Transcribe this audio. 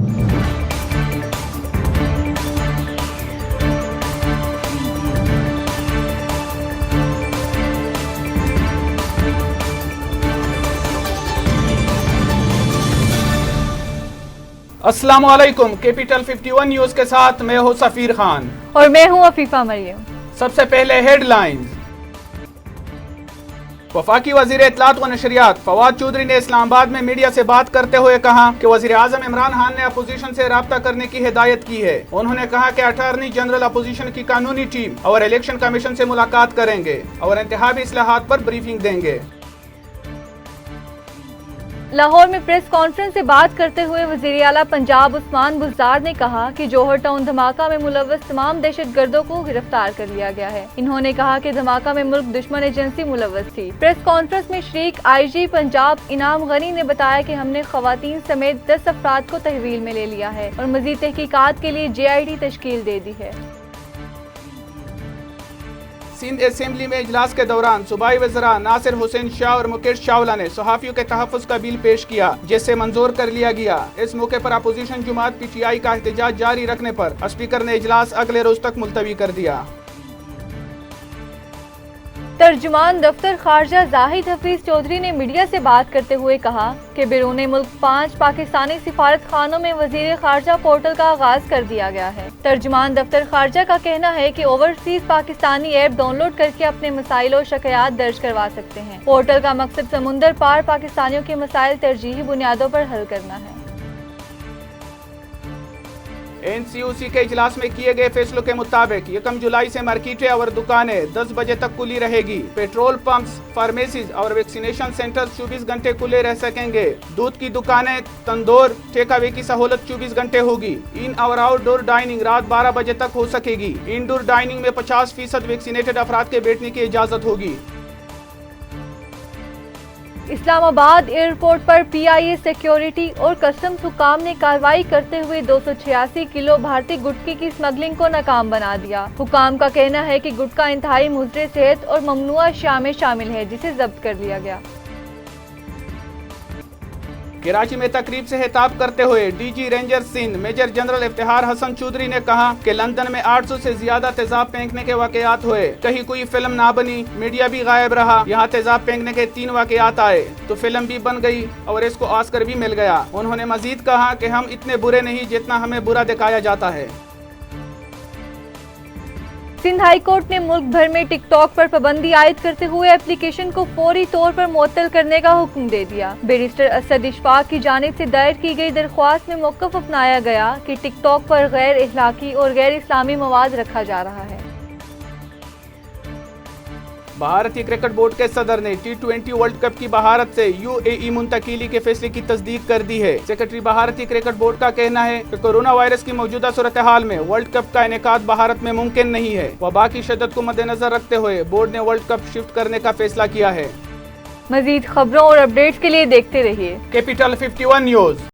अस्सलाम वालेकुम। Capital 51 news के साथ मैं हूं सफीर खान और मैं हूं अफीफा मरियम। सबसे पहले हेडलाइंस। वफाकी वजीर इत्तलात व नशरियात फवाद चौधरी ने इस्लामाबाद में मीडिया से बात करते हुए कहा कि वजीर आजम इमरान खान ने अपोजिशन से राब्ता करने की हिदायत की है। उन्होंने कहा कि अटॉर्नी जनरल अपोजिशन की कानूनी टीम और इलेक्शन कमीशन से मुलाकात करेंगे और इंतखाबी इस्लाहात पर ब्रीफिंग देंगे। लाहौर में प्रेस कॉन्फ्रेंस से बात करते हुए वजीर आला पंजाब उस्मान बुज़दार ने कहा कि जौहर टाउन धमाका में मुलव्वस तमाम दहशतगर्दों को गिरफ्तार कर लिया गया है। इन्होंने कहा कि धमाका में मुल्क दुश्मन एजेंसी मुलव्वस थी। प्रेस कॉन्फ्रेंस में शरीक IG पंजाब इनाम गनी ने बताया कि हमने खवातीन समेत 10 अफराद को तहवील में ले लिया है और मजीद तहकीकात के लिए JID तश्कील दे दी है। सिंध असेंबली में इजलास के दौरान सूबाई वज़रा नासिर हुसैन शाह और मुकेश चावला ने सहाफ़ियों के तहफ़्फ़ुज़ का बिल पेश किया, जिसे मंजूर कर लिया गया। इस मौके पर अपोजिशन जमात PTI का एहतजाज जारी रखने पर स्पीकर ने इजलास अगले रोज तक मुलतवी कर दिया। तर्जुमान दफ्तर खारजा जाहिद हफीज चौधरी ने मीडिया से बात करते हुए कहा कि बैरून मुल्क 5 पाकिस्तानी सिफारत खानों में वजीर खारजा पोर्टल का आगाज कर दिया गया है। तर्जुमान दफ्तर खारजा का कहना है कि ओवरसीज पाकिस्तानी ऐप डाउनलोड करके अपने मसाइल और शिकायत दर्ज करवा सकते हैं। पोर्टल का मकसद समुंदर पार पाकिस्तानियों के मसाइल तरजीही बुनियादों पर हल करना है। NCOC के इजलास में किए गए फैसलों के मुताबिक 1 जुलाई से मार्केटें और दुकानें 10 बजे तक खुली रहेगी। पेट्रोल पंप्स, फार्मेसीज और वैक्सीनेशन सेंटर 24 घंटे खुले रह सकेंगे। दूध की दुकानें, तंदूर, टेकअवे की सहूलत 24 घंटे होगी। इन और आउटडोर डाइनिंग रात 12 बजे तक हो सकेगी। इंडोर डाइनिंग में 50% वैक्सीनेटेड अफराद के बैठने की इजाजत होगी। इस्लामाबाद एयरपोर्ट पर PIA सिक्योरिटी और कस्टम्स हुकाम ने कार्रवाई करते हुए 286 किलो भारतीय गुटखे की स्मगलिंग को नाकाम बना दिया। हुकाम का कहना है कि गुटखा इंतहाई मुज़र सेहत और ममनुआ अशिया में शामिल है, जिसे जब्त कर लिया गया। कराची में तकरीब से खिताब करते हुए DG ranger Sindh major general Iftikhar Hasan Chaudhry ने कहा कि लंदन में 800 से ज्यादा तेजाब फेंकने के वाकयात हुए। कहीं कोई फिल्म ना बनी, मीडिया भी गायब रहा। यहाँ तेजाब फेंकने के 3 वाकयात आए तो फिल्म भी बन गई और इसको ऑस्कर भी मिल गया। उन्होंने मजीद कहा कि हम इतने बुरे नहीं जितना हमें बुरा दिखाया जाता है। सिंध हाई कोर्ट ने मुल्क भर में टिकटॉक पर पाबंदी आयद करते हुए एप्लीकेशन को फौरी तौर पर मुअत्तल करने का हुक्म दे दिया। बैरिस्टर असद इशफाक की जानिब से दायर की गई दरख्वास्त में मौक़िफ़ अपनाया गया कि टिकटॉक पर गैर इखलाकी और गैर इस्लामी मवाद रखा जा रहा है। भारतीय क्रिकेट बोर्ड के सदर ने T20 वर्ल्ड कप की बहारत से UAE मुंतकिली के फैसले की तस्दीक कर दी है। सेक्रेटरी भारतीय क्रिकेट बोर्ड का कहना है कि कोरोना वायरस की मौजूदा सूरत हाल में वर्ल्ड कप का इनेकाद बहारत में मुमकिन नहीं है। वबा की शिद्दत को मद्देनजर रखते हुए बोर्ड ने वर्ल्ड कप शिफ्ट करने का फैसला किया है। मजीद खबरों और अपडेट्स के लिए देखते रहिए कैपिटल 51 न्यूज।